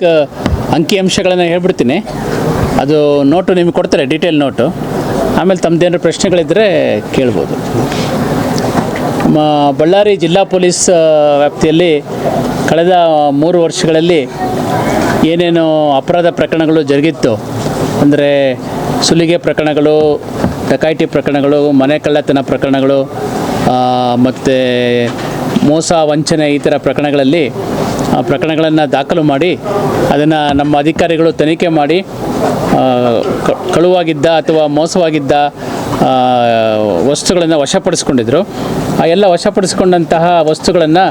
Basic ಅಂಕಿಅಂಶಗಳನ್ನು ಹೇಳ್ಬಿಡ್ತೀನಿ. ಅದು ನೋಟು ನಿಮಗೆ ಕೊಡ್ತಾರೆ, ಡೀಟೇಲ್ ನೋಟು. ಆಮೇಲೆ ತಮ್ಮದೇನಾದ್ರು ಪ್ರಶ್ನೆಗಳಿದ್ದರೆ ಕೇಳ್ಬೋದು. ಬಳ್ಳಾರಿ ಜಿಲ್ಲಾ ಪೊಲೀಸ್ ವ್ಯಾಪ್ತಿಯಲ್ಲಿ ಕಳೆದ 3 ವರ್ಷಗಳಲ್ಲಿ ಏನೇನು ಅಪರಾಧ ಪ್ರಕರಣಗಳು ಜರುಗಿತ್ತು ಅಂದರೆ ಸುಲಿಗೆ ಪ್ರಕರಣಗಳು, ಡಕಾಯಿತಿ ಪ್ರಕರಣಗಳು, ಮನೆ ಕಳ್ಳತನ ಪ್ರಕರಣಗಳು ಮತ್ತು ಮೋಸ ವಂಚನೆ ಈ ಥರ ಪ್ರಕರಣಗಳಲ್ಲಿ ಪ್ರಕರಣಗಳನ್ನು ದಾಖಲು ಮಾಡಿ ಅದನ್ನು ನಮ್ಮ ಅಧಿಕಾರಿಗಳು ತನಿಖೆ ಮಾಡಿ ಕಳುವಾಗಿದ್ದ ಅಥವಾ ಮೋಸವಾಗಿದ್ದ ವಸ್ತುಗಳನ್ನು ವಶಪಡಿಸ್ಕೊಂಡಿದ್ರು. ಆ ಎಲ್ಲ ವಶಪಡಿಸ್ಕೊಂಡಂತಹ ವಸ್ತುಗಳನ್ನು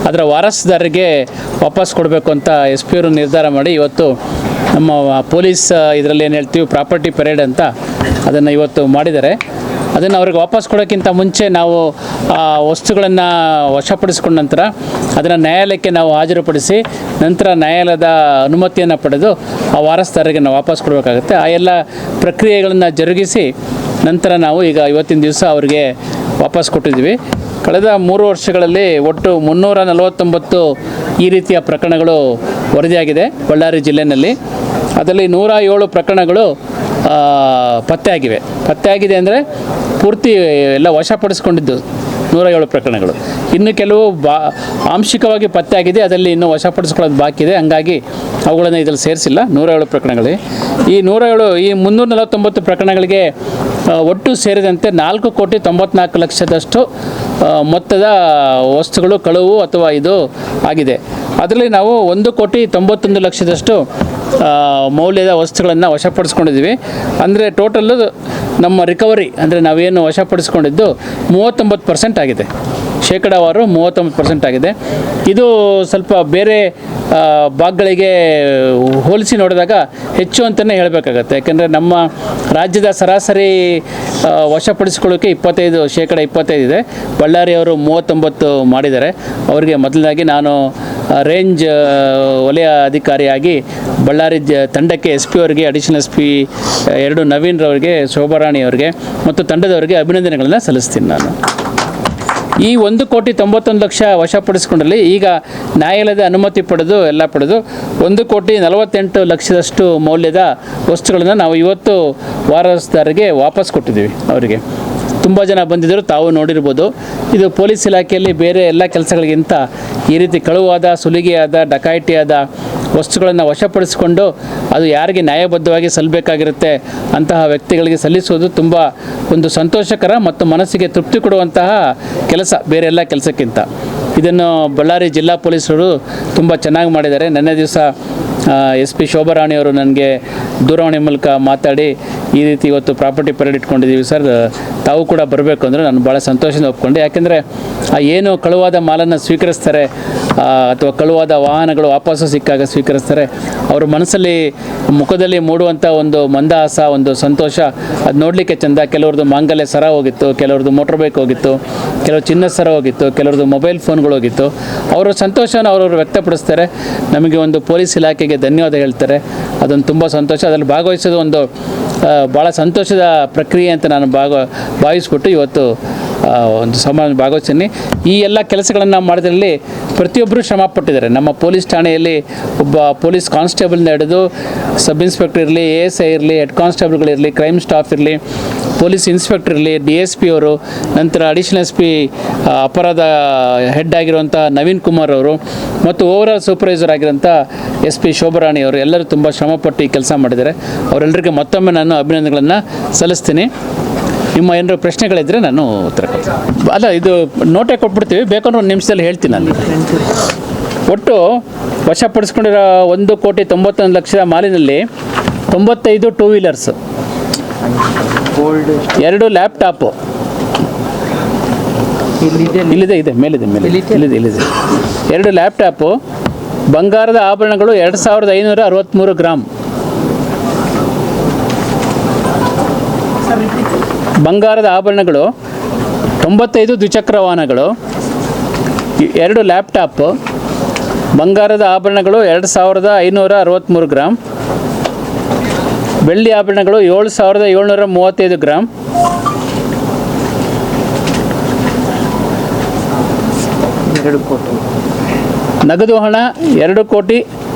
ಅದರ ವಾರಸುದಾರರಿಗೆ ವಾಪಸ್ ಕೊಡಬೇಕು ಅಂತ SP ಅವರು ನಿರ್ಧಾರ ಮಾಡಿ ಇವತ್ತು ನಮ್ಮ ಪೊಲೀಸ್ ಇದರಲ್ಲಿ ಏನು ಹೇಳ್ತೀವಿ ಪ್ರಾಪರ್ಟಿ ಪರೇಡ್ ಅಂತ ಅದನ್ನು ಇವತ್ತು ಮಾಡಿದ್ದಾರೆ. ಅದನ್ನು ಅವ್ರಿಗೆ ವಾಪಸ್ ಕೊಡೋಕ್ಕಿಂತ ಮುಂಚೆ ನಾವು ಆ ವಸ್ತುಗಳನ್ನು ವಶಪಡಿಸ್ಕೊಂಡ ನಂತರ ಅದನ್ನು ನ್ಯಾಯಾಲಯಕ್ಕೆ ನಾವು ಹಾಜರುಪಡಿಸಿ ನಂತರ ನ್ಯಾಯಾಲಯದ ಅನುಮತಿಯನ್ನು ಪಡೆದು ಆ ವಾರಸುದಾರರಿಗೆ ನಾವು ವಾಪಸ್ ಕೊಡಬೇಕಾಗುತ್ತೆ. ಆ ಎಲ್ಲ ಪ್ರಕ್ರಿಯೆಗಳನ್ನು ಜರುಗಿಸಿ ನಂತರ ನಾವು ಈಗ ಇವತ್ತಿನ ದಿವಸ ಅವರಿಗೆ ವಾಪಸ್ ಕೊಟ್ಟಿದ್ವಿ. ಕಳೆದ 3 ವರ್ಷಗಳಲ್ಲಿ ಒಟ್ಟು 349 ಈ ರೀತಿಯ ಪ್ರಕರಣಗಳು ವರದಿಯಾಗಿದೆ ಬಳ್ಳಾರಿ ಜಿಲ್ಲೆಯಲ್ಲಿ. ಅದರಲ್ಲಿ 107 ಪ್ರಕರಣಗಳು ಪತ್ತೆಯಾಗಿದೆ ಅಂದರೆ ಪೂರ್ತಿ ಎಲ್ಲ ವಶಪಡಿಸ್ಕೊಂಡಿದ್ದು 107 ಪ್ರಕರಣಗಳು. ಇನ್ನು ಕೆಲವು ಆಂಶಿಕವಾಗಿ ಪತ್ತೆಯಾಗಿದೆ, ಅದರಲ್ಲಿ ಇನ್ನೂ ವಶಪಡಿಸ್ಕೊಳ್ಳೋದು ಬಾಕಿ ಇದೆ. ಹಂಗಾಗಿ ಅವುಗಳನ್ನು ಇದರಲ್ಲಿ ಸೇರಿಸಿಲ್ಲ. 107 ಪ್ರಕರಣಗಳಿವೆ. ಈ 349 ಪ್ರಕರಣಗಳಿಗೆ ಒಟ್ಟು ಸೇರಿದಂತೆ 4,94,00,000ದಷ್ಟು ಮೊತ್ತದ ವಸ್ತುಗಳು ಕಳುವು ಅಥವಾ ಇದು ಆಗಿದೆ. ಅದರಲ್ಲಿ ನಾವು 1,91,00,000ದಷ್ಟು ಮೌಲ್ಯದ ವಸ್ತುಗಳನ್ನು ವಶಪಡಿಸ್ಕೊಂಡಿದ್ದೀವಿ. ಅಂದರೆ ಟೋಟಲ್ಲು ನಮ್ಮ ರಿಕವರಿ ಅಂದರೆ ನಾವೇನು ವಶಪಡಿಸ್ಕೊಂಡಿದ್ದು 39% ಆಗಿದೆ, ಶೇಕಡಾವಾರು 39% ಆಗಿದೆ. ಇದು ಸ್ವಲ್ಪ ಬೇರೆ ಭಾಗಗಳಿಗೆ ಹೋಲಿಸಿ ನೋಡಿದಾಗ ಹೆಚ್ಚು ಅಂತಲೇ ಹೇಳಬೇಕಾಗತ್ತೆ. ಯಾಕೆಂದರೆ ನಮ್ಮ ರಾಜ್ಯದ ಸರಾಸರಿ ವಶಪಡಿಸ್ಕೊಳ್ಳೋಕ್ಕೆ 25% ಇದೆ. ಬಳ್ಳಾರಿಯವರು 39 ಮಾಡಿದ್ದಾರೆ. ಅವರಿಗೆ ಮೊದಲನೇದಾಗಿ ನಾನು ರೇಂಜ್ ವಲಯ ಅಧಿಕಾರಿಯಾಗಿ ಬಳ್ಳಾರಿ ತಂಡಕ್ಕೆ SP ಅವರಿಗೆ, ಅಡಿಷನಲ್ SP 2 ನವೀನ್ ರವರಿಗೆ, ಶೋಭಾರಾಣಿ ಅವರಿಗೆ ಮತ್ತು ತಂಡದವರಿಗೆ ಅಭಿನಂದನೆಗಳನ್ನು ಸಲ್ಲಿಸ್ತೀನಿ. ನಾನು ಈ 1,91,00,000 ವಶಪಡಿಸಿಕೊಂಡಲ್ಲಿ ಈಗ ನ್ಯಾಯಾಲಯದ ಅನುಮತಿ ಪಡೆದು 1,48,00,000ದಷ್ಟು ಮೌಲ್ಯದ ವಸ್ತುಗಳನ್ನು ನಾವು ಇವತ್ತು ವಾರಸುದಾರರಿಗೆ ವಾಪಸ್ ಕೊಟ್ಟಿದ್ದೀವಿ. ಅವರಿಗೆ ತುಂಬ ಜನ ಬಂದಿದ್ದರು, ತಾವು ನೋಡಿರ್ಬೋದು. ಇದು ಪೊಲೀಸ್ ಇಲಾಖೆಯಲ್ಲಿ ಬೇರೆ ಎಲ್ಲ ಕೆಲಸಗಳಿಗಿಂತ ಈ ರೀತಿ ಕಳುವಾದ, ಸುಲಿಗೆಯಾದ, ಡಕಾಯಿತಿಯಾದ ವಸ್ತುಗಳನ್ನು ವಶಪಡಿಸಿಕೊಂಡು ಅದು ಯಾರಿಗೆ ನ್ಯಾಯಬದ್ಧವಾಗಿ ಸಲ್ಲಬೇಕಾಗಿರುತ್ತೆ ಅಂತಹ ವ್ಯಕ್ತಿಗಳಿಗೆ ಸಲ್ಲಿಸುವುದು ತುಂಬ ಒಂದು ಸಂತೋಷಕರ ಮತ್ತು ಮನಸ್ಸಿಗೆ ತೃಪ್ತಿ ಕೊಡುವಂತಹ ಕೆಲಸ ಬೇರೆ ಎಲ್ಲ ಕೆಲಸಕ್ಕಿಂತ. ಇದನ್ನು ಬಳ್ಳಾರಿ ಜಿಲ್ಲಾ ಪೊಲೀಸರು ತುಂಬ ಚೆನ್ನಾಗಿ ಮಾಡಿದ್ದಾರೆ. ನೆನ್ನೆ ದಿವಸ SP ಶೋಭಾರಾಣಿ ಅವರು ನನಗೆ ದೂರವಾಣಿ ಮೂಲಕ ಮಾತಾಡಿ ಈ ರೀತಿ ಇವತ್ತು ಪ್ರಾಪರ್ಟಿ ಪರೇಡ್ ಇಟ್ಕೊಂಡಿದ್ದೀವಿ ಸರ್, ತಾವು ಕೂಡ ಬರಬೇಕು ಅಂದರೆ ನಾನು ಭಾಳ ಸಂತೋಷದಿಂದ ಒಪ್ಕೊಂಡೆ. ಯಾಕೆಂದರೆ ಏನು ಕಳುವಾದ ಮಾಲನ್ನು ಸ್ವೀಕರಿಸ್ತಾರೆ ಅಥವಾ ಕಳುವಾದ ವಾಹನಗಳು ವಾಪಸ್ಸು ಸಿಕ್ಕಾಗ ಸ್ವೀಕರಿಸ್ತಾರೆ, ಅವ್ರ ಮನಸ್ಸಲ್ಲಿ ಮುಖದಲ್ಲಿ ಮೂಡುವಂಥ ಒಂದು ಮಂದಹಾಸ, ಒಂದು ಸಂತೋಷ, ಅದು ನೋಡಲಿಕ್ಕೆ ಚೆಂದ. ಕೆಲವ್ರದ್ದು ಮಾಂಗಲ್ಯ ಸರ ಹೋಗಿತ್ತು, ಕೆಲವ್ರದ್ದು ಮೋಟ್ರ್ ಬೈಕ್ ಹೋಗಿತ್ತು, ಕೆಲವು ಚಿನ್ನದ ಸರ ಹೋಗಿತ್ತು, ಕೆಲವ್ರದ್ದು ಮೊಬೈಲ್ ಫೋನ್ಗಳು ಹೋಗಿತ್ತು. ಅವರ ಸಂತೋಷನ ಅವರು ವ್ಯಕ್ತಪಡಿಸ್ತಾರೆ. ನಮಗೆ ಒಂದು ಪೊಲೀಸ್ ಇಲಾಖೆಗೆ ಧನ್ಯವಾದ ಹೇಳ್ತಾರೆ. ಅದೊಂದು ತುಂಬ ಸಂತೋಷ. ಅದರಲ್ಲಿ ಭಾಗವಹಿಸೋದು ಒಂದು ಭಾಳ ಸಂತೋಷದ ಪ್ರಕ್ರಿಯೆ ಅಂತ ನಾನು ಭಾವಿಸ್ಬಿಟ್ಟು ಇವತ್ತು ಒಂದು ಸಮಾರಂಭ ಭಾಗವಹಿಸ್ತೀನಿ. ಈ ಎಲ್ಲ ಕೆಲಸಗಳನ್ನು ಮಾಡೋದ್ರಲ್ಲಿ ಪ್ರತಿಯೊಬ್ಬರು ಶ್ರಮಪಟ್ಟಿದ್ದಾರೆ. ನಮ್ಮ ಪೊಲೀಸ್ ಠಾಣೆಯಲ್ಲಿ ಒಬ್ಬ ಪೊಲೀಸ್ ಕಾನ್ಸ್ಟೇಬಲ್ನ ಹಿಡಿದು ಸಬ್ ಇನ್ಸ್ಪೆಕ್ಟರ್ ಇರಲಿ, ASI ಇರಲಿ, ಹೆಡ್ ಕಾನ್ಸ್ಟೇಬಲ್ಗಳಿರಲಿ, ಕ್ರೈಮ್ ಸ್ಟಾಫ್ ಇರಲಿ, ಪೊಲೀಸ್ ಇನ್ಸ್ಪೆಕ್ಟರ್ ಇರಲಿ, DSP ಅವರು, ನಂತರ ಅಡಿಷನಲ್ SP ಅಪರಾಧ ಹೆಡ್ ಆಗಿರುವಂಥ ನವೀನ್ ಕುಮಾರ್ ಅವರು ಮತ್ತು ಓವರಾಲ್ ಸೂಪರ್ವೈಸರ್ ಆಗಿರೋಂಥ SP ಶೋಭಾರಾಣಿ ಅವರು ಎಲ್ಲರೂ ತುಂಬ ಶ್ರಮಪಟ್ಟು ಈ ಕೆಲಸ ಮಾಡಿದ್ದಾರೆ. ಅವರೆಲ್ಲರಿಗೆ ಮತ್ತೊಮ್ಮೆ ನಾನು ಅಭಿನಂದನೆಗಳನ್ನು ಸಲ್ಲಿಸ್ತೀನಿ. ನಿಮ್ಮ ಏನಾದ್ರು ಪ್ರಶ್ನೆಗಳಿದ್ದರೆ ನಾನು ಉತ್ತರ ಕೊಡ್ತೀನಿ. ಅಲ್ಲ, ಇದು ನೋಟೇ ಕೊಟ್ಬಿಡ್ತೀವಿ, ಬೇಕಂದ್ರೆ 1 ನಿಮಿಷದಲ್ಲಿ ಹೇಳ್ತೀನಿ. ನಾನು ಒಟ್ಟು ವಶಪಡಿಸ್ಕೊಂಡಿರೋ 1,91,00,000 ಮಾಲಿನಲ್ಲಿ 95 ಟೂ ವೀಲರ್ಸ್, 2 ಲ್ಯಾಪ್ಟಾಪು, ಇಲ್ಲಿದೆ ಮೇಲಿದೆ 2 ಲ್ಯಾಪ್ಟಾಪು, ಬಂಗಾರದ ಆಭರಣಗಳು 2,563 ಗ್ರಾಮ್, ಬಂಗಾರದ ಆಭರಣಗಳು 95 ದ್ವಿಚಕ್ರ ವಾಹನಗಳು, 2 ಲ್ಯಾಪ್ಟಾಪ್, ಬಂಗಾರದ ಆಭರಣಗಳು 2,563 ಗ್ರಾಮ್, ಬೆಳ್ಳಿ ಆಭರಣಗಳು 7,735 ಗ್ರಾಮ್, ನಗದು ಹಣ 2,50,00,000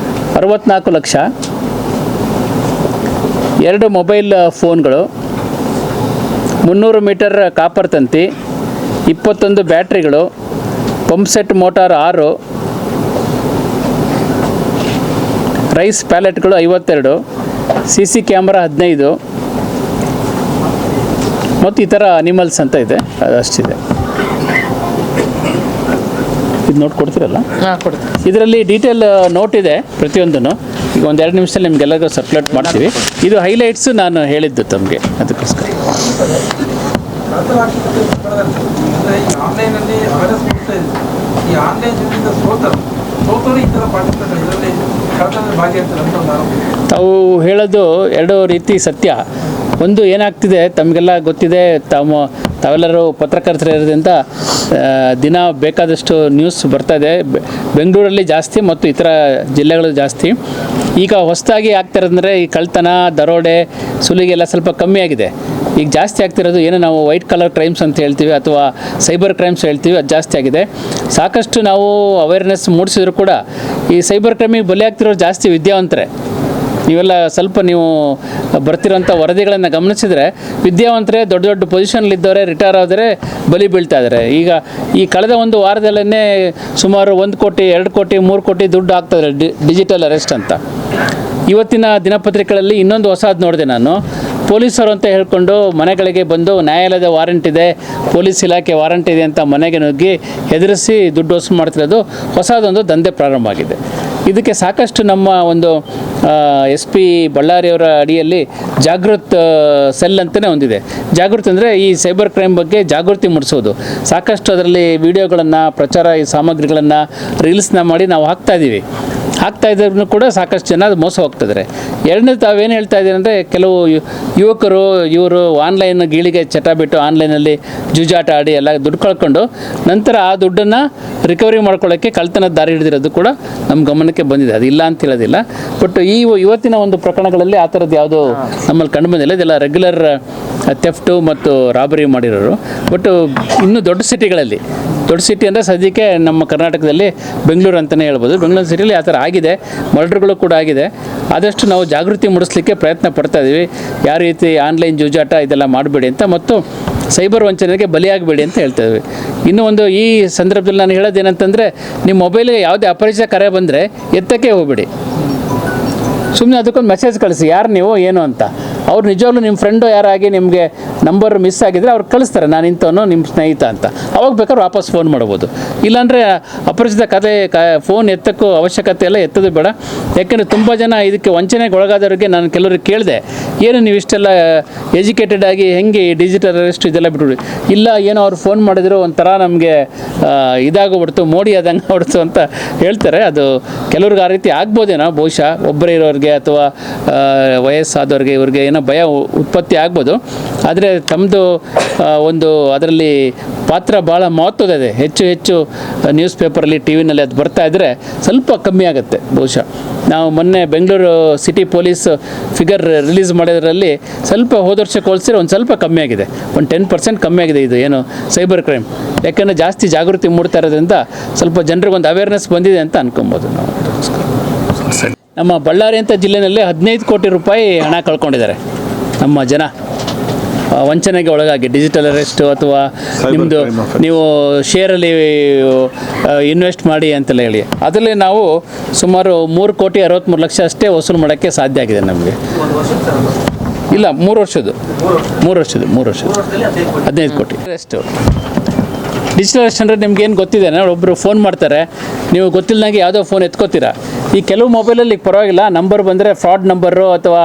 64 ಲಕ್ಷ, 2 ಮೊಬೈಲ್ ಫೋನ್ಗಳು, 300 ಮೀಟರ್ ಕಾಪರ್ ತಂತಿ, 21 ಬ್ಯಾಟ್ರಿಗಳು, ಪಂಪ್ ಸೆಟ್ ಮೋಟಾರ್ 6, ರೈಸ್ ಪ್ಯಾಲೆಟ್ಗಳು 52, CC ಕ್ಯಾಮ್ರಾ 15 ಮತ್ತು ಈ ಥರ ಅನಿಮಲ್ಸ್ ಅಂತ ಇದೆ, ಅದಷ್ಟಿದೆ. ಇದು ನೋಟ್ ಕೊಡ್ತೀರಲ್ಲ? ಇದರಲ್ಲಿ ಡೀಟೇಲ್ ನೋಟ್ ಇದೆ ಪ್ರತಿಯೊಂದೂ. ಈಗ ಒಂದು 2 ನಿಮಿಷದಲ್ಲಿ ನಿಮಗೆಲ್ಲರಿಗೂ ಸರ್ಕ್ಯುಲೇಟ್ ಮಾಡ್ತೀವಿ. ಇದು ಹೈಲೈಟ್ಸು ನಾನು ಹೇಳಿದ್ದು ತಮಗೆ, ಅದಕ್ಕೋಸ್ಕರ. ತಾವು ಹೇಳೋದು 2 ರೀತಿ ಸತ್ಯ. ಒಂದು ಏನಾಗ್ತಿದೆ ತಮಗೆಲ್ಲ ಗೊತ್ತಿದೆ, ತಾವೆಲ್ಲರೂ ಪತ್ರಕರ್ತರಿರೋದ್ರಿಂದ ದಿನ ಬೇಕಾದಷ್ಟು ನ್ಯೂಸ್ ಬರ್ತಾಯಿದೆ. ಬೆಂಗಳೂರಲ್ಲಿ ಜಾಸ್ತಿ ಮತ್ತು ಇತರ ಜಿಲ್ಲೆಗಳು ಜಾಸ್ತಿ. ಈಗ ಹೊಸದಾಗಿ ಆಗ್ತಿರೋದಂದರೆ ಈ ಕಳ್ತನ, ದರೋಡೆ, ಸುಲಿಗೆಲ್ಲ ಸ್ವಲ್ಪ ಕಮ್ಮಿ ಆಗಿದೆ. ಈಗ ಜಾಸ್ತಿ ಆಗ್ತಿರೋದು ಏನು ನಾವು ವೈಟ್ ಕಲರ್ ಕ್ರೈಮ್ಸ್ ಅಂತ ಹೇಳ್ತೀವಿ ಅಥವಾ ಸೈಬರ್ ಕ್ರೈಮ್ಸ್ ಹೇಳ್ತೀವಿ, ಅದು ಜಾಸ್ತಿ ಆಗಿದೆ. ಸಾಕಷ್ಟು ನಾವು ಅವೇರ್ನೆಸ್ ಮೂಡಿಸಿದ್ರು ಕೂಡ ಈ ಸೈಬರ್ ಕ್ರೈಮಿಗೆ ಬಲಿ ಆಗ್ತಿರೋರು ಜಾಸ್ತಿ ವಿದ್ಯಾವಂತರೇ. ನೀವೆಲ್ಲ ಸ್ವಲ್ಪ ನೀವು ಬರ್ತಿರೋಂಥ ವರದಿಗಳನ್ನು ಗಮನಿಸಿದರೆ ವಿದ್ಯಾವಂತರೇ, ದೊಡ್ಡ ದೊಡ್ಡ ಪೊಸಿಷನ್ಲಿದ್ದವರೇ, ರಿಟೈರ್ ಆದರೆ ಬಲಿ ಬೀಳ್ತಾ ಇದ್ದಾರೆ. ಈಗ ಈ ಕಳೆದ ಒಂದು ವಾರದಲ್ಲೇ ಸುಮಾರು 1 ಕೋಟಿ, 2 ಕೋಟಿ, 3 ಕೋಟಿ ದುಡ್ಡು ಆಗ್ತಾಯಿದ್ದಾರೆ ಡಿಜಿಟಲ್ ಅರೆಸ್ಟ್ ಅಂತ. ಇವತ್ತಿನ ದಿನಪತ್ರಿಕೆಗಳಲ್ಲಿ ಇನ್ನೊಂದು ಹೊಸದು ನೋಡಿದೆ ನಾನು. ಪೊಲೀಸರು ಅಂತ ಹೇಳ್ಕೊಂಡು ಮನೆಗಳಿಗೆ ಬಂದು ನ್ಯಾಯಾಲಯದ ವಾರೆಂಟ್ ಇದೆ, ಪೊಲೀಸ್ ಇಲಾಖೆ ವಾರೆಂಟ್ ಇದೆ ಅಂತ ಮನೆಗೆ ನುಗ್ಗಿ ಹೆದರಿಸಿ ದುಡ್ಡು ವಸೂಲು ಮಾಡ್ತಿರೋದು ಹೊಸದೊಂದು ದಂಧೆ ಪ್ರಾರಂಭ ಆಗಿದೆ. ಇದಕ್ಕೆ ಸಾಕಷ್ಟು ನಮ್ಮ ಒಂದು SP ಬಳ್ಳಾರಿಯವರ ಅಡಿಯಲ್ಲಿ ಜಾಗೃತ್ ಸೆಲ್ ಅಂತಲೇ ಒಂದಿದೆ. ಜಾಗೃತಿ ಅಂದರೆ ಈ ಸೈಬರ್ ಕ್ರೈಮ್ ಬಗ್ಗೆ ಜಾಗೃತಿ ಮೂಡಿಸೋದು. ಸಾಕಷ್ಟು ಅದರಲ್ಲಿ ವಿಡಿಯೋಗಳನ್ನು, ಪ್ರಚಾರ ಸಾಮಗ್ರಿಗಳನ್ನು, ರೀಲ್ಸ್ನ ಮಾಡಿ ನಾವು ಹಾಕ್ತಾ ಇದ್ರೂ ಕೂಡ ಸಾಕಷ್ಟು ಜನ ಅದು ಮೋಸ ಹೋಗ್ತಿದ್ದಾರೆ. ಎರಡನೇದು ತಾವೇನು ಹೇಳ್ತಾ ಇದ್ದೀರಿ ಅಂದರೆ, ಕೆಲವು ಯುವಕರು ಇವರು ಆನ್ಲೈನ್ ಗೀಳಿಗೆ ಚಟ ಬಿಟ್ಟು ಆನ್ಲೈನಲ್ಲಿ ಜೂಜಾಟ ಆಡಿ ಎಲ್ಲ ದುಡ್ಡು ಕಳ್ಕೊಂಡು ನಂತರ ಆ ದುಡ್ಡನ್ನು ರಿಕವರಿ ಮಾಡ್ಕೊಳ್ಳೋಕ್ಕೆ ಕಳ್ತನದ ದಾರಿ ಹಿಡಿದಿರೋದು ಕೂಡ ನಮ್ಮ ಗಮನಕ್ಕೆ ಬಂದಿದೆ. ಅದು ಇಲ್ಲ ಅಂತ ಹೇಳೋದಿಲ್ಲ. ಬಟ್ ಇವತ್ತಿನ ಒಂದು ಪ್ರಕರಣಗಳಲ್ಲಿ ಆ ಥರದ್ದು ಯಾವುದೋ ನಮ್ಮಲ್ಲಿ ಕಂಡು ಬಂದಿಲ್ಲ. ಇದೆಲ್ಲ ರೆಗ್ಯುಲರ್ ಥೆಫ್ಟು ಮತ್ತು ರಾಬರಿ ಮಾಡಿರೋರು. ಬಟ್ ಇನ್ನೂ ದೊಡ್ಡ ಸಿಟಿಗಳಲ್ಲಿ, ದೊಡ್ಡ ಸಿಟಿ ಅಂದರೆ ಸದ್ಯಕ್ಕೆ ನಮ್ಮ ಕರ್ನಾಟಕದಲ್ಲಿ ಬೆಂಗಳೂರು ಅಂತಲೇ ಹೇಳ್ಬೋದು. ಬೆಂಗಳೂರು ಸಿಟಿಯಲ್ಲಿ ಆ ಥರ ಆಗಿದೆ, ಮರ್ಡರ್ಗಳು ಕೂಡ ಆಗಿದೆ. ಆದಷ್ಟು ನಾವು ಜಾಗೃತಿ ಮೂಡಿಸ್ಲಿಕ್ಕೆ ಪ್ರಯತ್ನ ಪಡ್ತಾ ಇದ್ದೀವಿ. ಯಾವ ರೀತಿ ಆನ್ಲೈನ್ ಜೂಜಾಟ ಇದೆಲ್ಲ ಮಾಡಬೇಡಿ ಅಂತ, ಮತ್ತು ಸೈಬರ್ ವಂಚನೆಗೆ ಬಲಿಯಾಗಬೇಡಿ ಅಂತ ಹೇಳ್ತಾ ಇದ್ದೀವಿ. ಇನ್ನೂ ಒಂದು ಈ ಸಂದರ್ಭದಲ್ಲಿ ನಾನು ಹೇಳೋದೇನಂತಂದರೆ, ನಿಮ್ಮ ಮೊಬೈಲಿಗೆ ಯಾವುದೇ ಅಪರಿಚಿತ ಕರೆ ಬಂದರೆ ಎತ್ತಕ್ಕೆ ಹೋಗಬೇಡಿ. ಸುಮ್ಮನೆ ಅದಕ್ಕೊಂದು ಮೆಸೇಜ್ ಕಳಿಸಿ, ಯಾರು ನೀವು ಏನು ಅಂತ. ಅವ್ರು ನಿಜವಾಗ್ಲೂ ನಿಮ್ಮ ಫ್ರೆಂಡು ಯಾರಾಗಿ ನಿಮಗೆ ನಂಬರ್ ಮಿಸ್ ಆಗಿದ್ದರೆ ಅವ್ರು ಕಳಿಸ್ತಾರೆ, ನಾನು ಇಂಥವನು ನಿಮ್ಮ ಸ್ನೇಹಿತ ಅಂತ. ಅವಾಗ ಬೇಕಾದ್ರೆ ವಾಪಸ್ ಫೋನ್ ಮಾಡ್ಬೋದು. ಇಲ್ಲಾಂದರೆ ಅಪರಿಚಿತ ಫೋನ್ ಎತ್ತಕ್ಕೂ ಅವಶ್ಯಕತೆ ಎಲ್ಲ, ಎತ್ತೋದು ಬೇಡ. ಯಾಕೆಂದರೆ ತುಂಬ ಜನ ಇದಕ್ಕೆ ವಂಚನೆಗೆ ಒಳಗಾದವ್ರಿಗೆ ನಾನು ಕೆಲವ್ರಿಗೆ ಕೇಳಿದೆ, ಏನು ನೀವು ಇಷ್ಟೆಲ್ಲ ಎಜುಕೇಟೆಡ್ ಆಗಿ ಹೆಂಗೆ ಈ ಡಿಜಿಟಲ್ ಅರೆಸ್ಟ್ ಇದೆಲ್ಲ ಬಿಟ್ಬಿಡಿ. ಇಲ್ಲ, ಏನೋ ಅವ್ರು ಫೋನ್ ಮಾಡಿದ್ರು ಒಂಥರ ನಮಗೆ ಇದಾಗೋಗ್ಬಿಡ್ತು, ಮೋಡಿ ಆದಂಗೆ ಹೊಡ್ತು ಅಂತ ಹೇಳ್ತಾರೆ. ಅದು ಕೆಲವ್ರಿಗೆ ಆ ರೀತಿ ಆಗ್ಬೋದೇನೋ, ಬಹುಶಃ ಒಬ್ಬರೇ ಇರೋರಿಗೆ ಅಥವಾ ವಯಸ್ಸಾದವ್ರಿಗೆ ಇವ್ರಿಗೆ ಏನೋ ಭಯ ಉತ್ಪತ್ತಿ ಆಗ್ಬೋದು. ಆದರೆ ತಮ್ಮದು ಒಂದು ಅದರಲ್ಲಿ ಪಾತ್ರ ಭಾಳ ಮಹತ್ವದಿದೆ. ಹೆಚ್ಚು ನ್ಯೂಸ್ ಪೇಪರಲ್ಲಿ, ಟಿ ವಿನಲ್ಲಿ ಅದು ಬರ್ತಾ ಇದ್ದರೆ ಸ್ವಲ್ಪ ಕಮ್ಮಿ ಆಗುತ್ತೆ ಬಹುಶಃ. ನಾವು ಮೊನ್ನೆ Bengaluru city police figure release ಮಾಡೋದ್ರಲ್ಲಿ ಸ್ವಲ್ಪ ಹೋದ ವರ್ಷಕ್ಕೆ ಹೋಲಿಸಿದ್ರೆ ಒಂದು ಸ್ವಲ್ಪ ಕಮ್ಮಿ ಆಗಿದೆ, ಒಂದು 10% ಕಮ್ಮಿ ಆಗಿದೆ ಇದು ಏನು ಸೈಬರ್ ಕ್ರೈಮ್. ಯಾಕಂದರೆ ಜಾಸ್ತಿ ಜಾಗೃತಿ ಮೂಡ್ತಾ ಇರೋದ್ರಿಂದ ಸ್ವಲ್ಪ ಜನರಿಗೆ ಒಂದು ಅವೇರ್ನೆಸ್ ಬಂದಿದೆ ಅಂತ ಅನ್ಕೊಬೋದು ನಾವು. ನಮ್ಮ ಬಳ್ಳಾರಿ ಅಂತ ಜಿಲ್ಲೆಯಲ್ಲಿ 15 ಕೋಟಿ ರೂಪಾಯಿ ಹಣ ಕಳ್ಕೊಂಡಿದ್ದಾರೆ ನಮ್ಮ ಜನ ವಂಚನೆಗೆ ಒಳಗಾಗಿ. ಡಿಜಿಟಲ್ ಅರೆಸ್ಟು ಅಥವಾ ನಿಮ್ಮದು ನೀವು ಶೇರಲ್ಲಿ ಇನ್ವೆಸ್ಟ್ ಮಾಡಿ ಅಂತೆಲ್ಲ ಹೇಳಿ, ಅದರಲ್ಲಿ ನಾವು ಸುಮಾರು 3,63 ಲಕ್ಷ ಅಷ್ಟೇ ವಸೂಲು ಮಾಡೋಕ್ಕೆ ಸಾಧ್ಯ ಆಗಿದೆ ನಮಗೆ. ಇಲ್ಲ, 3 ವರ್ಷದ್ದು 15 ಕೋಟಿ ಅಷ್ಟು. ಡಿಜಿಟಲ್ ಅರೆಸ್ಟ್ ಅಂದರೆ ನಿಮ್ಗೇನು ಗೊತ್ತಿದೆ, ಒಬ್ಬರು ಫೋನ್ ಮಾಡ್ತಾರೆ, ನೀವು ಗೊತ್ತಿಲ್ಲದಂಗೆ ಯಾವುದೋ ಫೋನ್ ಎತ್ಕೋತೀರಾ. ಈ ಕೆಲವು ಮೊಬೈಲಲ್ಲಿ ಪರವಾಗಿಲ್ಲ, ನಂಬರ್ ಬಂದರೆ ಫ್ರಾಡ್ ನಂಬರು ಅಥವಾ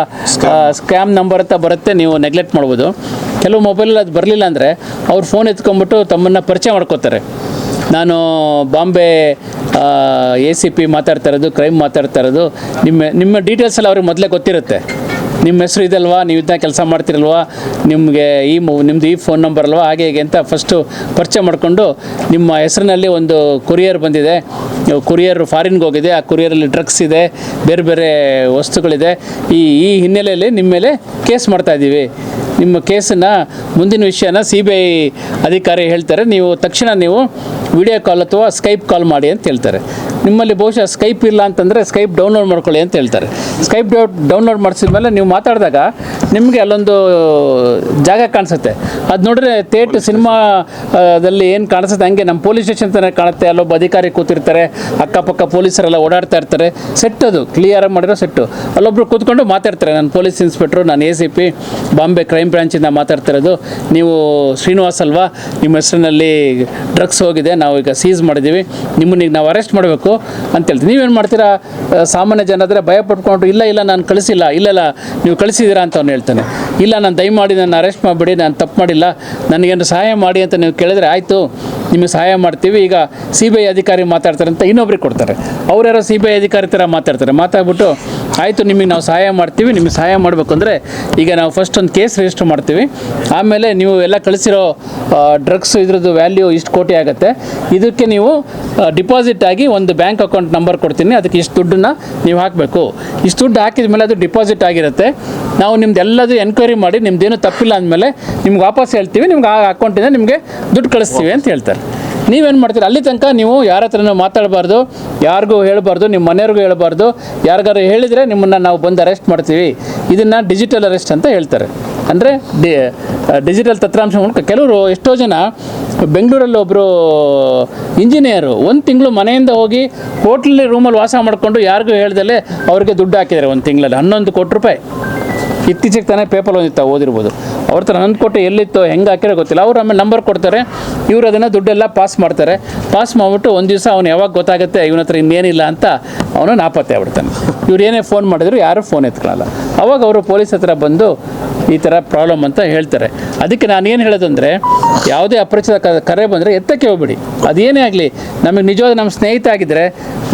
ಸ್ಕ್ಯಾಮ್ ನಂಬರ್ ಅಂತ ಬರುತ್ತೆ, ನೀವು ನೆಗ್ಲೆಕ್ಟ್ ಮಾಡ್ಬೋದು. ಕೆಲವು ಮೊಬೈಲಲ್ಲಿ ಅದು ಬರಲಿಲ್ಲ ಅಂದರೆ ಅವ್ರು ಫೋನ್ ಎತ್ಕೊಂಡ್ಬಿಟ್ಟು ತಮ್ಮನ್ನು ಪರಿಚಯ ಮಾಡ್ಕೋತಾರೆ. ನಾನು ಬಾಂಬೆ ACP ಮಾತಾಡ್ತಾ ಇರೋದು, ಕ್ರೈಮ್ ಮಾತಾಡ್ತಾ ಇರೋದು. ನಿಮ್ಮ ಡೀಟೇಲ್ಸ್ ಎಲ್ಲ ಅವ್ರಿಗೆ ಮೊದಲೇ ಗೊತ್ತಿರುತ್ತೆ. ನಿಮ್ಮ ಹೆಸರು ಇದಲ್ವಾ, ನೀವು ಇದನ್ನ ಕೆಲಸ ಮಾಡ್ತಿರಲ್ವಾ, ನಿಮಗೆ ನಿಮ್ಮದು ಈ ಫೋನ್ ನಂಬರ್ ಅಲ್ವಾ, ಹಾಗೆ ಹೇಗೆ ಅಂತ ಫಸ್ಟು ಪರಿಚಯ ಮಾಡಿಕೊಂಡು, ನಿಮ್ಮ ಹೆಸರಿನಲ್ಲಿ ಒಂದು ಕೊರಿಯರ್ ಬಂದಿದೆ, ಕೊರಿಯರ್ ಫಾರಿನ್ಗೆ ಹೋಗಿದೆ, ಆ ಕೊರಿಯರಲ್ಲಿ ಡ್ರಗ್ಸ್ ಇದೆ, ಬೇರೆ ಬೇರೆ ವಸ್ತುಗಳಿದೆ, ಈ ಹಿನ್ನೆಲೆಯಲ್ಲಿ ನಿಮ್ಮ ಮೇಲೆ ಕೇಸ್ ಮಾಡ್ತಾಯಿದ್ದೀವಿ, ನಿಮ್ಮ ಕೇಸನ್ನು ಮುಂದಿನ ವಿಷಯನ CBI ಅಧಿಕಾರಿ ಹೇಳ್ತಾರೆ, ನೀವು ತಕ್ಷಣ ನೀವು ವಿಡಿಯೋ ಕಾಲ್ ಅಥವಾ ಸ್ಕೈಪ್ ಕಾಲ್ ಮಾಡಿ ಅಂತ ಹೇಳ್ತಾರೆ. ನಿಮ್ಮಲ್ಲಿ ಬಹುಶಃ ಸ್ಕೈಪ್ ಇಲ್ಲ ಅಂತಂದರೆ ಸ್ಕೈಪ್ ಡೌನ್ಲೋಡ್ ಮಾಡ್ಕೊಳ್ಳಿ ಅಂತ ಹೇಳ್ತಾರೆ. ಸ್ಕೈಪ್ ಡೌನ್ಲೋಡ್ ಮಾಡಿಸಿದ ಮೇಲೆ ನೀವು ಮಾತಾಡಿದಾಗ ನಿಮಗೆ ಅಲ್ಲೊಂದು ಜಾಗ ಕಾಣಿಸುತ್ತೆ. ಅದು ನೋಡಿದ್ರೆ ಥಿಯೇಟ್ರ್ ಸಿನಿಮಾದಲ್ಲಿ ಏನು ಕಾಣಿಸುತ್ತೆ ಹಂಗೆ ನಮ್ಮ ಪೊಲೀಸ್ ಸ್ಟೇಷನ್ ತನಕ ಕಾಣುತ್ತೆ. ಅಲ್ಲೊಬ್ಬ ಅಧಿಕಾರಿ ಕೂತಿರ್ತಾರೆ, ಅಕ್ಕಪಕ್ಕ ಪೊಲೀಸರೆಲ್ಲ ಓಡಾಡ್ತಾ ಇರ್ತಾರೆ. ಸೆಟ್ ಅದು ಕ್ಲಿಯರಾಗಿ ಮಾಡಿರೋ ಸೆಟ್ಟು. ಅಲ್ಲೊಬ್ಬರು ಕೂತ್ಕೊಂಡು ಮಾತಾಡ್ತಾರೆ, ನಾನು ಪೊಲೀಸ್ ಇನ್ಸ್ಪೆಕ್ಟ್ರು, ನಾನು ACP ಬಾಂಬೆ ಕ್ರೈಮ್ ಬ್ರಾಂಚಿಂದ ಮಾತಾಡ್ತಿರೋದು, ನೀವು ಶ್ರೀನಿವಾಸ್ ಅಲ್ವಾ, ನಿಮ್ಮ ಹೆಸರಿನಲ್ಲಿ ಡ್ರಗ್ಸ್ ಹೋಗಿದೆ, ನಾವು ಈಗ ಸೀಸ್ ಮಾಡಿದ್ದೀವಿ, ನಿಮ್ಮನ್ನೀಗ ನಾವು ಅರೆಸ್ಟ್ ಮಾಡಬೇಕು ಅಂತ ಹೇಳ್ತೀವಿ. ನೀವೇನು ಮಾಡ್ತೀರಾ? ಸಾಮಾನ್ಯ ಜನ ಆದರೆ ಭಯ ಪಡ್ಕೊಂಡು ಇಲ್ಲ ನಾನು ಕಳಿಸಿಲ್ಲ, ಇಲ್ಲ ನೀವು ಕಳಿಸಿದ್ದೀರಾ ಅಂತ ಅವ್ನು ಹೇಳ್ತಾನೆ. ಇಲ್ಲ ನಾನು ದಯಮಾಡಿ ನನ್ನ ಅರೆಸ್ಟ್ ಮಾಡಿಬಿಡಿ, ನಾನು ತಪ್ಪು ಮಾಡಿಲ್ಲ, ನನಗೇನು ಸಹಾಯ ಮಾಡಿ ಅಂತ ನೀವು ಕೇಳಿದ್ರೆ ಆಯಿತು ನಿಮಗೆ ಸಹಾಯ ಮಾಡ್ತೀವಿ, ಈಗ CBI ಅಧಿಕಾರಿ ಮಾತಾಡ್ತಾರೆ ಅಂತ ಇನ್ನೊಬ್ರಿಗೆ ಕೊಡ್ತಾರೆ. ಅವ್ರು ಯಾರೋ CBI ಅಧಿಕಾರಿ ಥರ ಮಾತಾಡ್ಬಿಟ್ಟು ಆಯಿತು ನಿಮಗೆ ನಾವು ಸಹಾಯ ಮಾಡ್ತೀವಿ, ನಿಮಗೆ ಸಹಾಯ ಮಾಡಬೇಕು ಅಂದರೆ ಈಗ ನಾವು ಫಸ್ಟ್ ಒಂದು ಕೇಸ್ ರಿಜಿಸ್ಟರ್ ಮಾಡ್ತೀವಿ, ಆಮೇಲೆ ನೀವು ಎಲ್ಲ ಕಳಿಸಿರೋ ಡ್ರಗ್ಸ್ ಇದ್ರದ್ದು ವ್ಯಾಲ್ಯೂ ಇಷ್ಟು ಕೋಟಿ ಆಗುತ್ತೆ, ಇದಕ್ಕೆ ನೀವು ಡಿಪಾಸಿಟ್ ಆಗಿ ಒಂದು ಬ್ಯಾಂಕ್ ಅಕೌಂಟ್ ನಂಬರ್ ಕೊಡ್ತೀನಿ, ಅದಕ್ಕೆ ಇಷ್ಟು ದುಡ್ಡನ್ನು ನೀವು ಹಾಕಬೇಕು, ಇಷ್ಟು ದುಡ್ಡು ಹಾಕಿದ ಮೇಲೆ ಅದು ಡಿಪಾಸಿಟ್ ಆಗಿರುತ್ತೆ, ನಾವು ನಿಮ್ದು ಎಲ್ಲದು ಎನ್ಕ್ವೈರಿ ಮಾಡಿ ನಿಮ್ದೇನು ತಪ್ಪಿಲ್ಲ ಅಂದಮೇಲೆ ನಿಮ್ಗೆ ವಾಪಸ್ ಹೇಳ್ತೀವಿ, ನಿಮ್ಗೆ ಆ ಅಕೌಂಟಿಂದ ನಿಮಗೆ ದುಡ್ಡು ಕಳಿಸ್ತೀವಿ ಅಂತ ಹೇಳ್ತಾರೆ. ನೀವೇನು ಮಾಡ್ತೀರಿ? ಅಲ್ಲಿ ತನಕ ನೀವು ಯಾರ ಹತ್ರನೂ ಮಾತಾಡಬಾರ್ದು, ಯಾರಿಗೂ ಹೇಳಬಾರ್ದು, ನಿಮ್ಮ ಮನೆಯವ್ರಿಗೂ ಹೇಳಬಾರ್ದು. ಯಾರಿಗಾರು ಹೇಳಿದರೆ ನಿಮ್ಮನ್ನು ನಾವು ಬಂದು ಅರೆಸ್ಟ್ ಮಾಡ್ತೀವಿ. ಇದನ್ನು ಡಿಜಿಟಲ್ ಅರೆಸ್ಟ್ ಅಂತ ಹೇಳ್ತಾರೆ. ಅಂದರೆ ಡಿಜಿಟಲ್ ತಂತ್ರಾಂಶ ಮೂಲಕ ಕೆಲವರು ಎಷ್ಟೋ ಜನ ಬೆಂಗಳೂರಲ್ಲಿ ಒಬ್ಬರು ಇಂಜಿನಿಯರು 1 ತಿಂಗಳು ಮನೆಯಿಂದ ಹೋಗಿ ಹೋಟ್ಲಲ್ಲಿ ರೂಮಲ್ಲಿ ವಾಸ ಮಾಡಿಕೊಂಡು ಯಾರಿಗೂ ಹೇಳ್ದಲ್ಲೇ ಅವ್ರಿಗೆ ದುಡ್ಡು ಹಾಕಿದ್ದಾರೆ 1 ತಿಂಗಳಲ್ಲಿ 11 ಕೋಟಿ ರೂಪಾಯಿ. ಇತ್ತೀಚೆಗೆ ತಾನೇ ಪೇಪರ್ ಒಂದಿತ್ತು ಓದಿರ್ಬೋದು. ಅವ್ರ ಥರ 11 ಕೋಟಿ ಎಲ್ಲಿತ್ತೋ ಹೆಂಗೆ ಹಾಕಿರೋ ಗೊತ್ತಿಲ್ಲ. ಅವ್ರು ಆಮೇಲೆ ನಂಬರ್ ಕೊಡ್ತಾರೆ, ಇವರು ಅದನ್ನು ದುಡ್ಡೆಲ್ಲ ಪಾಸ್ ಮಾಡ್ತಾರೆ. ಪಾಸ್ ಮಾಡಿಬಿಟ್ಟು ಒಂದು ದಿವಸ ಅವ್ನು ಯಾವಾಗ ಗೊತ್ತಾಗುತ್ತೆ ಇವನ ಹತ್ರ ಇನ್ನೇನಿಲ್ಲ ಅಂತ ಅವನು ನಾಪತ್ತೆ ಆಗ್ಬಿಡ್ತಾನೆ. ಇವ್ರು ಏನೇ ಫೋನ್ ಮಾಡಿದ್ರು ಯಾರೂ ಫೋನ್ ಎತ್ಕೊಳ್ಳಲ್ಲ. ಅವಾಗ ಅವರು ಪೊಲೀಸ್ ಹತ್ರ ಬಂದು ಈ ಥರ ಪ್ರಾಬ್ಲಮ್ ಅಂತ ಹೇಳ್ತಾರೆ. ಅದಕ್ಕೆ ನಾನು ಏನು ಹೇಳೋದು ಅಂದರೆ, ಯಾವುದೇ ಅಪರಿಚಿತ ಕರೆ ಬಂದರೆ ಎತ್ತಕ್ಕೆ ಹೋಗ್ಬಿಡಿ. ಅದೇನೇ ಆಗಲಿ, ನಮಗೆ ನಿಜವಾದ ನಮ್ಮ ಸ್ನೇಹಿತ ಆಗಿದ್ದರೆ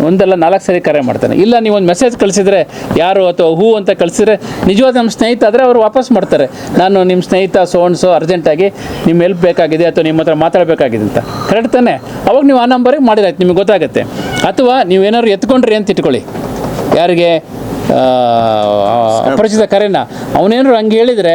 ಒಂದಲ್ಲ 4 ಸರಿ ಕರೆ ಮಾಡ್ತಾನೆ. ಇಲ್ಲ ನೀವು ಒಂದು ಮೆಸೇಜ್ ಕಳಿಸಿದರೆ ಯಾರು ಅಥವಾ ಹೂ ಅಂತ ಕಳಿಸಿದ್ರೆ ನಿಜವಾದ ನಮ್ಮ ಸ್ನೇಹಿತ ಆದರೆ ಅವರು ವಾಪಸ್ ಮಾಡ್ತಾರೆ. ನಾನು ನಿಮ್ಮ ಸ್ನೇಹಿತ ಸೋ ಅರ್ಜೆಂಟಾಗಿ ನಿಮ್ಮ ಹೆಲ್ಪ್ ಬೇಕಾಗಿದೆ ಅಥವಾ ನಿಮ್ಮ ಹತ್ರ ಮಾತಾಡಬೇಕಾಗಿದೆ ಅಂತ. ಕರೆಕ್ಟ್ ತಾನೆ? ಅವಾಗ ನೀವು ಆ ನಂಬರಿಗೆ ಮಾಡಿರಾಯ್ತು, ನಿಮಗೆ ಗೊತ್ತಾಗುತ್ತೆ. ಅಥವಾ ನೀವೇನಾದ್ರು ಎತ್ಕೊಂಡ್ರಿ ಅಂತ ಇಟ್ಕೊಳ್ಳಿ, ಯಾರಿಗೆ ಅಪರಿಚಿತ ಕರೆನ, ಅವನೇನಾದ್ರು ಹಂಗೆ ಹೇಳಿದರೆ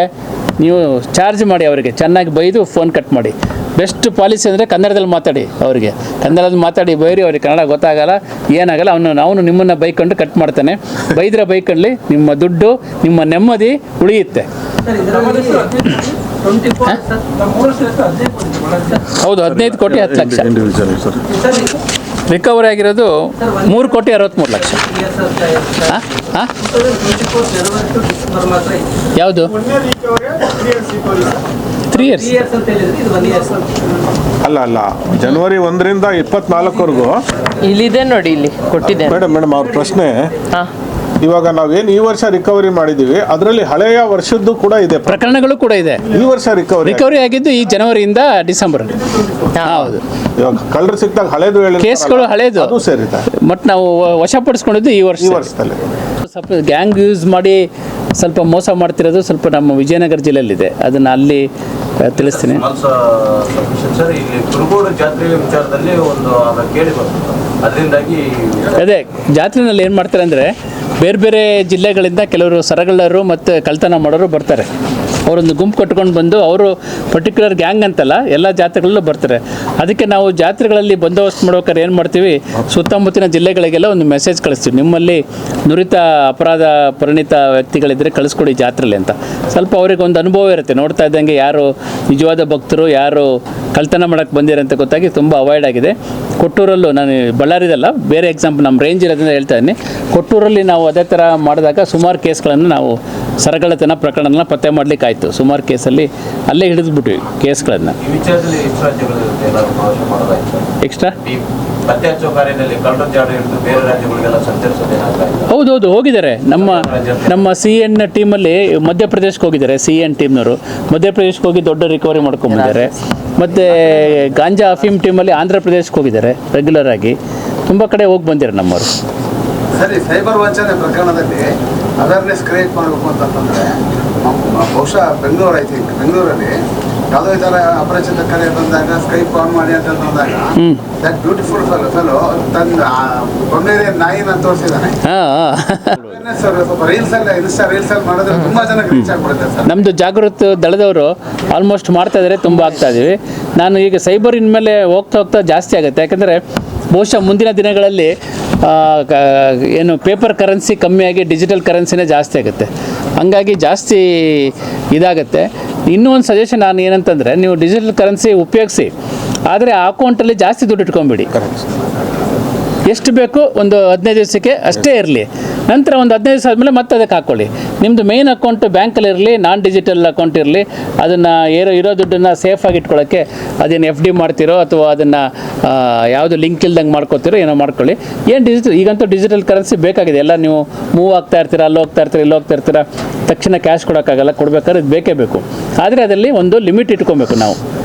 ನೀವು ಚಾರ್ಜ್ ಮಾಡಿ, ಅವರಿಗೆ ಚೆನ್ನಾಗಿ ಬೈದು ಫೋನ್ ಕಟ್ ಮಾಡಿ. ಬೆಸ್ಟ್ ಪಾಲಿಸಿ ಅಂದರೆ ಕನ್ನಡದಲ್ಲಿ ಮಾತಾಡಿ, ಅವರಿಗೆ ಕನ್ನಡದಲ್ಲಿ ಮಾತಾಡಿ ಬೈರಿ, ಅವ್ರಿಗೆ ಕನ್ನಡ ಗೊತ್ತಾಗಲ್ಲ, ಏನಾಗಲ್ಲ. ಅವನು ನಿಮ್ಮನ್ನು ಬೈಕೊಂಡು ಕಟ್ ಮಾಡ್ತಾನೆ. ಬೈದ್ರೆ ಬೈಕೊಂಡ್ಲಿ, ನಿಮ್ಮ ದುಡ್ಡು ನಿಮ್ಮ ನೆಮ್ಮದಿ ಉಳಿಯುತ್ತೆ. ಹೌದು, 15 ಕೋಟಿ 10 ಲಕ್ಷ ರಿಕವರಿ ಆಗಿರೋದು 3 ಕೋಟಿ 63 ಲಕ್ಷ. ಯಾವುದು 3 ಇಯರ್ಸ್? ಅಲ್ಲ ಜನವರಿ 1ರಿಂದ 24ವರೆಗೂ ಇಲ್ಲಿದೆ ನೋಡಿ, ಇಲ್ಲಿ ಕೊಟ್ಟಿದೆ ಮೇಡಮ್ ಅವ್ರ ಪ್ರಶ್ನೆ. ಇವಾಗ ನಾವೇನು ಈ ವರ್ಷ ರಿಕವರಿ ಮಾಡಿದೀವಿ, ಅದರಲ್ಲಿ ಹಳೆಯ ವರ್ಷದ್ದು ಕೂಡ ಇದೆ, ಪ್ರಕರಣಗಳು ಕೂಡ ಇದೆ. ಈ ವರ್ಷ ರಿಕವರಿ ಆಗಿದ್ದು ಈ ಜನವರಿಯಿಂದ ಡಿಸೆಂಬರ್. ಹೌದು, ಇವಾಗ ಕಳ್ಳರು ಸಿಕ್ಕಿದಾಗ ಹಳೇದು ಹೇಳಿ ಕೇಸ್ಗಳು ಹಳೇದು ಅದು ಸೇರಿದೆ. ಬಟ್ ನಾವು ವಶಪಡಿಸ್ಕೊಂಡಿದ್ದು ಈ ವರ್ಷದಲ್ಲಿ. ಸ್ವಲ್ಪ ಗ್ಯಾಂಗ್ ಯೂಸ್ ಮಾಡಿ ಸ್ವಲ್ಪ ಮೋಸ ಮಾಡ್ತಿರೋದು ಸ್ವಲ್ಪ ನಮ್ಮ ವಿಜಯನಗರ ಜಿಲ್ಲೆಯಲ್ಲಿದೆ. ಅದನ್ನು ಅಲ್ಲಿ ತಿಳಿಸ್ತೀನಿ. ಸರ್, ಇಲ್ಲಿ ಕುರುಗೋಡು ಜಾತ್ರೆ ವಿಚಾರದಲ್ಲಿ ಒಂದು ಕೇಳಿ ಬಂತು. ಅದರಿಂದಾಗಿ ಅದೇ ಜಾತ್ರೆನಲ್ಲಿ ಏನು ಮಾಡ್ತಾರೆ ಅಂದರೆ, ಬೇರೆ ಬೇರೆ ಜಿಲ್ಲೆಗಳಿಂದ ಕೆಲವರು ಸರಗಳರು ಮತ್ತು ಕಳ್ತನ ಮಾಡೋರು ಬರ್ತಾರೆ. ಅವರೊಂದು ಗುಂಪು ಕಟ್ಕೊಂಡು ಬಂದು ಅವರು ಪರ್ಟಿಕ್ಯುಲರ್ ಗ್ಯಾಂಗ್ ಅಂತಲ್ಲ, ಎಲ್ಲ ಜಾತ್ರೆಗಳಲ್ಲೂ ಬರ್ತಾರೆ. ಅದಕ್ಕೆ ನಾವು ಜಾತ್ರೆಗಳಲ್ಲಿ ಬಂದೋಬಸ್ತ್ ಮಾಡ್ಬೇಕಾದ್ರೆ ಏನು ಮಾಡ್ತೀವಿ, ಸುತ್ತಮುತ್ತಲಿನ ಜಿಲ್ಲೆಗಳಿಗೆಲ್ಲ ಒಂದು ಮೆಸೇಜ್ ಕಳಿಸ್ತೀವಿ, ನಿಮ್ಮಲ್ಲಿ ನುರಿತ ಅಪರಾಧ ಪರಿಣಿತ ವ್ಯಕ್ತಿಗಳಿದ್ದರೆ ಕಳಿಸ್ಕೊಡಿ ಜಾತ್ರೆಯಲ್ಲಿ ಅಂತ. ಸ್ವಲ್ಪ ಅವ್ರಿಗೆ ಒಂದು ಅನುಭವ ಇರುತ್ತೆ, ನೋಡ್ತಾ ಇದ್ದಂಗೆ ಯಾರು ನಿಜವಾದ ಭಕ್ತರು, ಯಾರು ಕಳ್ತನ ಮಾಡೋಕ್ಕೆ ಬಂದಿರಂತ ಗೊತ್ತಾಗಿ ತುಂಬ ಅವಾಯ್ಡ್ ಆಗಿದೆ. ಕೊಟ್ಟೂರಲ್ಲೂ, ನಾನು ಬಳ್ಳಾರಿದಲ್ಲ ಬೇರೆ ಎಕ್ಸಾಂಪಲ್ ನಮ್ಮ ರೇಂಜ್ ಇರೋದ್ರಿಂದ ಹೇಳ್ತಾ ಇದ್ದೀನಿ, ಕೊಟ್ಟೂರಲ್ಲಿ ನಾವು ಅದೇ ಥರ ಮಾಡಿದಾಗ ಸುಮಾರು ಕೇಸ್ಗಳನ್ನು ನಾವು ಸರಗಳತನ ಪ್ರಕರಣಗಳನ್ನ ಪತ್ತೆ ಮಾಡಲಿಕ್ಕಾಯಿತು. ಸುಮಾರು ಕೇಸಲ್ಲಿ ಅಲ್ಲೇ ಹಿಡಿದ್ಬಿಟ್ವಿ ಕೇಸ್ಗಳನ್ನು. ಎಕ್ಸ್ಟ್ರಾ ಹೌದೌದು ಹೋಗಿದ್ದಾರೆ. ನಮ್ಮ CN ಟೀಮಲ್ಲಿ ಮಧ್ಯಪ್ರದೇಶಕ್ಕೆ ಹೋಗಿದ್ದಾರೆ. CN ಟೀಮ್ನವರು ಮಧ್ಯಪ್ರದೇಶಕ್ಕೆ ಹೋಗಿ ದೊಡ್ಡ ರಿಕವರಿ ಮಾಡ್ಕೊಂಡ್ಬಂದಿದ್ದಾರೆ. ಮತ್ತು ಗಾಂಜಾ ಅಫೀಮ್ ಟೀಮಲ್ಲಿ ಆಂಧ್ರ ಪ್ರದೇಶಕ್ಕೆ ಹೋಗಿದ್ದಾರೆ ರೆಗ್ಯುಲರ್ ಆಗಿ. ತುಂಬ ಕಡೆ ಹೋಗಿ ಬಂದಿದ್ದಾರೆ ನಮ್ಮವರು. ಸರಿ, ಸೈಬರ್ ವಂಚನೆ ಪ್ರಕರಣದಲ್ಲಿ ಅವೇರ್ನೆಸ್ ಕ್ರಿಯೇಟ್ ಮಾಡಬೇಕು ಅಂತಂದರೆ ಬಹುಶಃ ಬೆಂಗಳೂರಲ್ಲಿ ಯಾವುದೋ ಈ ಥರ ಅಪರಿಚಿತ ಕರೆ ಬಂದಾಗ ಸ್ಕೈಪ್ ಆನ್ ಮಾಡಿ ಅಂತ ಬಂದಾಗ ದಟ್ ಬ್ಯೂಟಿಫುಲ್ ಫೆಲೋ ತನ್ನ ಕೊಂಡೇರಿಯ ನಾಯಿನ ತೋರಿಸಿದ್ದಾನೆ. ಸ್ವಲ್ಪ ರೀಲ್ಸಲ್ಲಿ ಮಾಡಿದ್ರೆ ತುಂಬ ಜನಕ್ಕೆ ರೀಚ್ ಆಗ್ಬಿಡುತ್ತೆ ಸರ್. ನಮ್ಮದು ಜಾಗೃತ ದಳದವರು ಆಲ್ಮೋಸ್ಟ್ ಮಾಡ್ತಾ ಇದ್ದಾರೆ, ತುಂಬ ಆಗ್ತಾ ಇದ್ದೀವಿ. ನಾನು ಈಗ ಸೈಬರ್ ಇನ್ಮೇಲೆ ಹೋಗ್ತಾ ಜಾಸ್ತಿ ಆಗುತ್ತೆ. ಯಾಕಂದರೆ ಬಹುಶಃ ಮುಂದಿನ ದಿನಗಳಲ್ಲಿ ಏನು ಪೇಪರ್ ಕರೆನ್ಸಿ ಕಮ್ಮಿಯಾಗಿ ಡಿಜಿಟಲ್ ಕರೆನ್ಸಿನೇ ಜಾಸ್ತಿ ಆಗುತ್ತೆ. ಹಂಗಾಗಿ ಜಾಸ್ತಿ ಇದಾಗುತ್ತೆ. ಇನ್ನೂ ಒಂದು ಸಜೆಷನ್ ನಾನು ಏನಂತಂದರೆ, ನೀವು ಡಿಜಿಟಲ್ ಕರೆನ್ಸಿ ಉಪಯೋಗಿಸಿ, ಆದರೆ ಆ ಅಕೌಂಟಲ್ಲಿ ಜಾಸ್ತಿ ದುಡ್ಡು ಇಟ್ಕೊಂಬಿಡಿ. ಎಷ್ಟು ಬೇಕು ಒಂದು 15 ದಿವಸಕ್ಕೆ ಅಷ್ಟೇ ಇರಲಿ. ನಂತರ ಒಂದು 15 ದಿವಸ ಆದಮೇಲೆ ಮತ್ತೆ ಅದಕ್ಕೆ ಹಾಕ್ಕೊಳ್ಳಿ. ನಿಮ್ಮದು ಮೇನ್ ಅಕೌಂಟ್ ಬ್ಯಾಂಕಲ್ಲಿ ಇರಲಿ, ನಾನ್ ಡಿಜಿಟಲ್ ಅಕೌಂಟ್ ಇರಲಿ. ಅದನ್ನು ಇರೋ ದುಡ್ಡನ್ನು ಸೇಫಾಗಿ ಇಟ್ಕೊಳ್ಳೋಕ್ಕೆ ಅದೇನು FD ಮಾಡ್ತಿರೋ ಅಥವಾ ಅದನ್ನು ಯಾವುದು ಲಿಂಕ್ ಇಲ್ದಂಗೆ ಮಾಡ್ಕೊತಿರೋ ಏನೋ ಮಾಡ್ಕೊಳ್ಳಿ. ಏನು ಡಿಜಿಟಲ್, ಈಗಂತೂ ಡಿಜಿಟಲ್ ಕರೆನ್ಸಿ ಬೇಕಾಗಿದೆ. ಎಲ್ಲ ನೀವು ಮೂವ್ ಆಗ್ತಾ ಇರ್ತೀರ, ಅಲ್ಲಿ ಹೋಗ್ತಾ ಇರ್ತೀರ, ಇಲ್ಲಿ ಹೋಗ್ತಾ ಇರ್ತೀರ, ತಕ್ಷಣ ಕ್ಯಾಶ್ ಕೊಡೋಕ್ಕಾಗಲ್ಲ. ಕೊಡ್ಬೇಕಾದ್ರೆ ಇದು ಬೇಕೇ ಬೇಕು. ಆದರೆ ಅದರಲ್ಲಿ ಒಂದು ಲಿಮಿಟ್ ಇಟ್ಕೊಬೇಕು. ನಾವು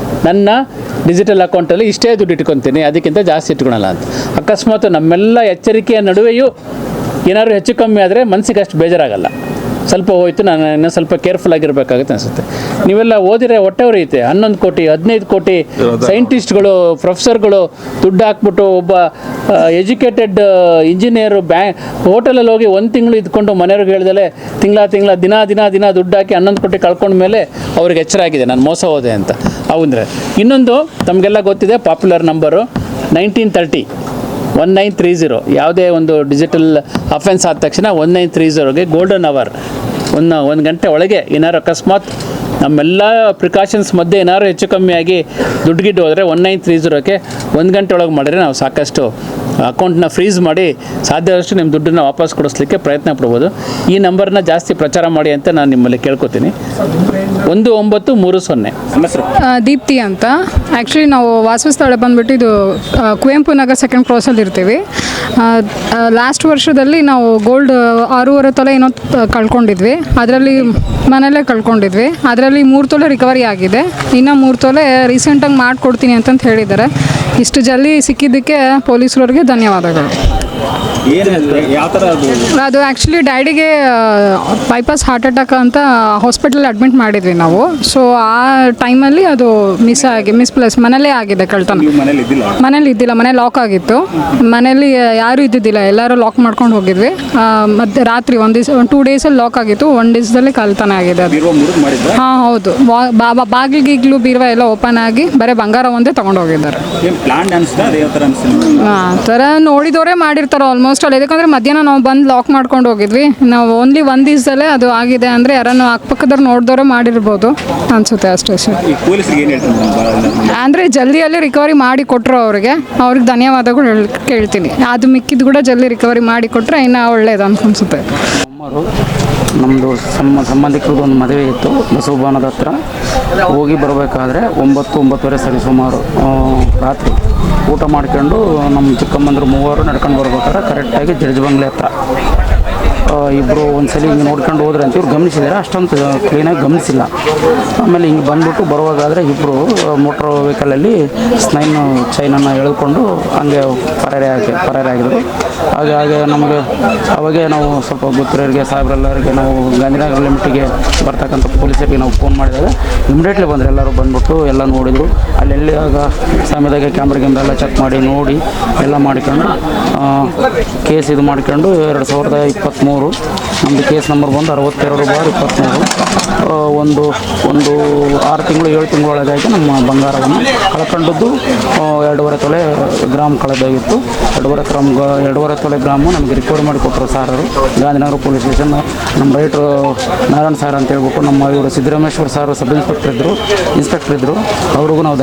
ನನ್ನ ಡಿಜಿಟಲ್ ಅಕೌಂಟಲ್ಲಿ ಇಷ್ಟೇ ದುಡ್ಡು ಇಟ್ಕೊತೀನಿ, ಅದಕ್ಕಿಂತ ಜಾಸ್ತಿ ಇಟ್ಕೊಳಲ್ಲ ಅಂತ. ಅಕಸ್ಮಾತ್ ನಮ್ಮೆಲ್ಲ ಎಚ್ಚರಿಕೆಯ ನಡುವೆಯೂ ಏನಾದರೂ ಹೆಚ್ಚು ಕಮ್ಮಿ ಆದರೆ ಮನಸ್ಸಿಗೆ ಅಷ್ಟು ಬೇಜಾರಾಗಲ್ಲ. ಸ್ವಲ್ಪ ಹೋಯ್ತು, ನಾನು ಇನ್ನೂ ಸ್ವಲ್ಪ ಕೇರ್ಫುಲ್ ಆಗಿರಬೇಕಾಗುತ್ತೆ ಅನಿಸುತ್ತೆ. ನೀವೆಲ್ಲ ಓದಿದ್ರೆ ಹೊಟ್ಟೆ ಉರಿಯುತ್ತೆ. 11 ಕೋಟಿ 15 ಕೋಟಿ ಸೈಂಟಿಸ್ಟ್ಗಳು, ಪ್ರೊಫೆಸರ್ಗಳು ದುಡ್ಡು ಹಾಕ್ಬಿಟ್ಟು, ಒಬ್ಬ ಎಜುಕೇಟೆಡ್ ಇಂಜಿನಿಯರು ಹೋಟೆಲಲ್ಲಿ ಹೋಗಿ 1 ತಿಂಗಳು ಇದ್ಕೊಂಡು ಮನೆಯವ್ರಿಗೆ ಹೇಳ್ದಲೆ ತಿಂಗಳ ದಿನ ದುಡ್ಡು ಹಾಕಿ 11 ಕೋಟಿ ಕಳ್ಕೊಂಡ ಮೇಲೆ ಅವ್ರಿಗೆ ಎಚ್ಚರ ಆಗಿದೆ, ನಾನು ಮೋಸ ಹೋದೆ ಅಂತ. ಅವಂದರೆ ಇನ್ನೊಂದು ತಮಗೆಲ್ಲ ಗೊತ್ತಿದೆ, ಪಾಪ್ಯುಲರ್ ನಂಬರು 1930 ಯಾವುದೇ ಒಂದು ಡಿಜಿಟಲ್ ಅಫೆನ್ಸ್ ಆದ ತಕ್ಷಣ 1930ಗೆ ಗೋಲ್ಡನ್ ಅವರ್. ಒಂದು ಗಂಟೆ ಒಳಗೆ ಏನಾದ್ರು ಅಕಸ್ಮಾತ್ ನಮ್ಮೆಲ್ಲ ಪ್ರಿಕಾಷನ್ಸ್ ಮಧ್ಯೆ ಏನಾದ್ರು ಹೆಚ್ಚು ಕಮ್ಮಿಯಾಗಿ ದುಡ್ಡುಗಿಟ್ಟು ಹೋದರೆ 1930ಕ್ಕೆ 1 ಗಂಟೆ ಒಳಗೆ ಮಾಡಿದ್ರೆ ನಾವು ಸಾಕಷ್ಟು ಅಕೌಂಟ್ನ ಫ್ರೀಸ್ ಮಾಡಿ ಸಾಧ್ಯವಾದಷ್ಟು ನಿಮ್ಮ ದುಡ್ಡನ್ನು ವಾಪಸ್ ಕೊಡಿಸ್ಲಿಕ್ಕೆ ಪ್ರಯತ್ನ ಪಡ್ಬೋದು. ಈ ನಂಬರ್ನ ಜಾಸ್ತಿ ಪ್ರಚಾರ ಮಾಡಿ ಅಂತ ನಾನು ನಿಮ್ಮಲ್ಲಿ ಕೇಳ್ಕೊತೀನಿ. 1930. ದೀಪ್ತಿ ಅಂತ. ಆ್ಯಕ್ಚುಲಿ ನಾವು ವಾಸಸ್ಥಳ ಬಂದುಬಿಟ್ಟು ಇದು ಕುವೆಂಪು ನಗರ್ 2nd ಕ್ರಾಸಲ್ಲಿ ಇರ್ತೀವಿ. ಲಾಸ್ಟ್ ವರ್ಷದಲ್ಲಿ ನಾವು ಗೋಲ್ಡ್ 6.5 ತೊಲೆ ಏನೋ ಕಳ್ಕೊಂಡಿದ್ವಿ. ಅದರಲ್ಲಿ ಮನೆಯಲ್ಲೇ ಕಳ್ಕೊಂಡಿದ್ವಿ. ಅದರಲ್ಲಿ 3 ತೊಲೆ ರಿಕವರಿ ಆಗಿದೆ. ಇನ್ನು 3 ತೊಲೆ ರೀಸೆಂಟಾಗಿ ಮಾಡಿಕೊಡ್ತೀನಿ ಅಂತಂತ ಹೇಳಿದ್ದಾರೆ. ಇಷ್ಟು ಜಲ್ದಿ ಸಿಕ್ಕಿದ್ದಕ್ಕೆ ಪೊಲೀಸರವ್ರಿಗೆ ಧನ್ಯವಾದಗಳು. ಅದು ಆ್ಯಕ್ಚುಲಿ ಡ್ಯಾಡಿಗೆ ಬೈಪಾಸ್ ಹಾರ್ಟ್ ಅಟ್ಯಾಕ್ ಅಂತ ಹಾಸ್ಪಿಟಲ್ ಅಡ್ಮಿಟ್ ಮಾಡಿದ್ವಿ ನಾವು. ಸೊ ಆ ಟೈಮಲ್ಲಿ ಅದು ಮಿಸ್ಪ್ಲೇಸ್ ಮನೇಲೇ ಆಗಿದೆ ಕಳ್ತನ. ಮನೇಲಿ ಇದ್ದಿಲ್ಲ, ಮನೆ ಲಾಕ್ ಆಗಿತ್ತು. ಮನೇಲಿ ಯಾರೂ ಇದ್ದಿದ್ದಿಲ್ಲ, ಎಲ್ಲರೂ ಲಾಕ್ ಮಾಡ್ಕೊಂಡು ಹೋಗಿದ್ವಿ. ಮತ್ತು ರಾತ್ರಿ 2 ಡೇಸಲ್ಲಿ ಲಾಕ್ ಆಗಿತ್ತು. 1 ಡೇಸಲ್ಲಿ ಕಳ್ತನ ಆಗಿದೆ ಅದು. ಹಾಂ ಹೌದು, ಬಾಗಿಲು ಬೀರುವ ಎಲ್ಲ ಓಪನ್ ಆಗಿ ಬರೀ ಬಂಗಾರ ಒಂದೇ ತೊಗೊಂಡು ಹೋಗಿದ್ದಾರೆ. ಆ ಥರ ನೋಡಿದವರೇ ಮಾಡಿರ್ತಾರೆ ಆಲ್ಮೋಸ್ಟ್ ಅಲ್ಲಿ. ಯಾಕಂದರೆ ಮಧ್ಯಾಹ್ನ ನಾವು ಬಂದು ಲಾಕ್ ಮಾಡ್ಕೊಂಡು ಹೋಗಿದ್ವಿ. ನಾವು ಓನ್ಲಿ 1 ದಿವಸದಲ್ಲೇ ಅದು ಆಗಿದೆ ಅಂದರೆ ಯಾರನ್ನು ಅಕ್ಕಪಕ್ಕದವ್ರು ನೋಡಿದವರೇ ಮಾಡಿರ್ಬೋದು ಅನಿಸುತ್ತೆ ಅಷ್ಟೇ ಸರ್. ಅಂದರೆ ಜಲ್ದಿಯಲ್ಲೇ ರಿಕವರಿ ಮಾಡಿ ಕೊಟ್ಟರು ಅವ್ರಿಗೆ ಧನ್ಯವಾದಗಳು ಕೇಳ್ತೀನಿ. ಅದು ಮಿಕ್ಕಿದ್ದು ಕೂಡ ಜಲ್ದಿ ರಿಕವರಿ ಮಾಡಿ ಕೊಟ್ಟರೆ ಇನ್ನೂ ಒಳ್ಳೇದು ಅನ್ಸುತ್ತೆ. ನಮ್ಮದು ಸಂಬಂಧಿಕರದ್ದು ಒಂದು ಮದುವೆ ಇತ್ತು ಬಸವಭವನದ ಹತ್ರ. ಹೋಗಿ ಬರಬೇಕಾದ್ರೆ 9-9:30 ಸರಿ ಸುಮಾರು ರಾತ್ರಿ ಊಟ ಮಾಡ್ಕೊಂಡು ನಮ್ಮ ಚಿಕ್ಕಮ್ಮಂದ್ರು 3 ನಡ್ಕೊಂಡು ಬರ್ಬೇಕಾದ್ರೆ ಕರೆಕ್ಟಾಗಿ ಜಡ್ಜ್ ಬಂಗ್ಲೆ ಹತ್ರ ಇಬ್ಬರು ಒಂದ್ಸಲಿ ಹಿಂಗೆ ನೋಡ್ಕೊಂಡು ಹೋದ್ರೆ ಅಂತ ಇವ್ರು ಗಮನಿಸಿದ್ದಾರೆ. ಅಷ್ಟೊಂದು ಕ್ಲೀನಾಗಿ ಗಮನಿಸಿಲ್ಲ. ಆಮೇಲೆ ಹಿಂಗೆ ಬಂದ್ಬಿಟ್ಟು ಬರುವಾಗಾದರೆ ಇಬ್ಬರು ಮೋಟ್ರ್ ವೆಹಿಕಲಲ್ಲಿ ಚೈನನ್ನು ಎಳೆದುಕೊಂಡು ಹಂಗೆ ಪರಾರಿಯಾಗಿದ್ರು. ಹಾಗೆ ನಮಗೆ ಅವಾಗೆ ನಾವು ಸ್ವಲ್ಪ ಗೊತ್ತಿರೋರಿಗೆ ಸಾಹೇಬ್ರೆಲ್ಲರಿಗೆ ನಾವು ಗಾಂಧಿನಗರ ಲಿಮಿಟಿಗೆ ಬರ್ತಕ್ಕಂಥ ಪೊಲೀಸರಿಗೆ ನಾವು ಫೋನ್ ಮಾಡಿದಾಗ ಇಮಿಡಿಯೇಟ್ಲಿ ಬಂದರು. ಎಲ್ಲರೂ ಬಂದ್ಬಿಟ್ಟು ಎಲ್ಲ ನೋಡಿದರು. ಅಲ್ಲೆಲ್ಲಿ ಆಗ ಸಮಯದಾಗ ಕ್ಯಾಮ್ರಾ ಎಲ್ಲ ಚೆಕ್ ಮಾಡಿ ನೋಡಿ ಎಲ್ಲ ಮಾಡಿಕೊಂಡು ಕೇಸ್ ಇದು ಮಾಡ್ಕೊಂಡು 2023 ನಮ್ಮದು ಕೇಸ್ ನಂಬರ್ ಬಂದು 62/23. ಒಂದು 6 ತಿಂಗಳು 7 ತಿಂಗಳೊಳಗಾಗಿ ನಮ್ಮ ಬಂಗಾರವನ್ನು ಕಳ್ಕೊಂಡದ್ದು 2.5 ತೊಲೆ ಗ್ರಾಮ್ ಕಳೆದಾಗಿತ್ತು. 2.5 ತೊಲೆ ಗ್ರಾಮು ನಮಗೆ ರಿಕವರಿ ಮಾಡಿ ಕೊಟ್ಟರು ಸಾರರು ಗಾಂಧಿನಗರ ಪೊಲೀಸ್ ಸ್ಟೇಷನ್. ನಮ್ಮ ರೈಟ್ರು ನಾರಾಯಣ್ ಸಾರ್ ಅಂತ ಹೇಳ್ಬಿಟ್ಟು ನಮ್ಮ ಇವರು ಸಿದ್ದರಾಮೇಶ್ವರ ಸಾರು ಸಬ್ ಇನ್ಸ್ಪೆಕ್ಟರ್ ಇದ್ದರು. ಅವ್ರಿಗೂ ನಾವು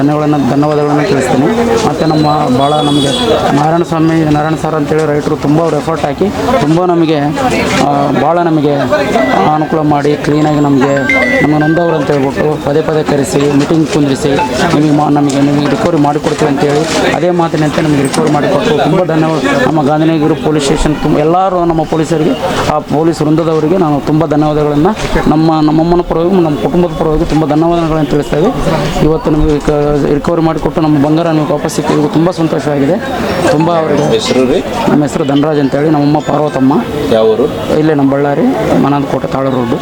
ಧನ್ಯವಾದಗಳನ್ನು ತಿಳಿಸ್ತೀನಿ. ಮತ್ತು ನಮ್ಮ ಭಾಳ ನಮಗೆ ನಾರಾಯಣ ಸಾರ್ ಅಂತೇಳಿ ರೈತರು ತುಂಬ ಅವ್ರು ಎಫರ್ಟ್ ಹಾಕಿ ತುಂಬ ನಮಗೆ ಭಾಳ ನಮಗೆ ಅನುಕೂಲ ಮಾಡಿ ಕ್ಲೀನಾಗಿ ನಮಗೆ ನೊಂದವರು ಅಂತ ಹೇಳ್ಬಿಟ್ಟು ಪದೇ ಕರೆಸಿ ಮೀಟಿಂಗ್ ಕುಂದಿರಿಸಿ ನಿಮಗೆ ರಿಕವರಿ ಮಾಡಿಕೊಡ್ತೀವಿ ಅಂತೇಳಿ ಅದೇ ಮಾತಿನಂತೆ ನಮಗೆ ರಿಕವರಿ ಮಾಡಿಕೊಟ್ಟು ತುಂಬ ಧನ್ಯವಾದ. ನಮ್ಮ ಗಾಂಧಿನಗರ ಪೊಲೀಸ್ ಸ್ಟೇಷನ್ ಎಲ್ಲರೂ ನಮ್ಮ ಪೊಲೀಸರಿಗೆ, ಆ ಪೊಲೀಸ್ ವೃಂದದವರಿಗೆ ನಾನು ತುಂಬ ಧನ್ಯವಾದಗಳನ್ನು ನಮ್ಮಮ್ಮನ ಪರವಾಗಿ ನಮ್ಮ ಕುಟುಂಬದ ಪರವಾಗಿ ತುಂಬ ಧನ್ಯವಾದಗಳನ್ನು ತಿಳಿಸ್ತೇವೆ. ಇವತ್ತು ನಮಗೆ ರಿಕವರಿ ಮಾಡಿಕೊಟ್ಟು ನಮ್ಮ ಬಂಗಾರ ನಮಗೆ ವಾಪಸ್ ಸಿಕ್ಕಿದ್ದು ತುಂಬ ಸಂತೋಷವಾಗಿದೆ. ತುಂಬ ಅವರಿಗೆ ನಮ್ಮ ಹೆಸರು ಧನರಾಜ್ ಅಂತೇಳಿ, ನಮ್ಮಮ್ಮ ಪಾರ್ವತಮ್ಮ. ಯಾವರು? ಇಲ್ಲೇ ನಮ್ಮ ಬಳ್ಳಾರಿ ಮನಂದಕೋಟೆ ತಾಳ ರೋಡ್.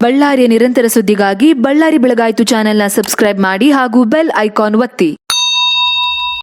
ಬಳ್ಳಾರಿಯ ನಿರಂತರ ಸುದ್ದಿಗಾಗಿ ಬಳ್ಳಾರಿ ಬೆಳಗಾಯಿತು ಚಾನೆಲ್ನ ಸಬ್ಸ್ಕ್ರೈಬ್ ಮಾಡಿ ಹಾಗೂ ಬೆಲ್ ಐಕಾನ್ ಒತ್ತಿ.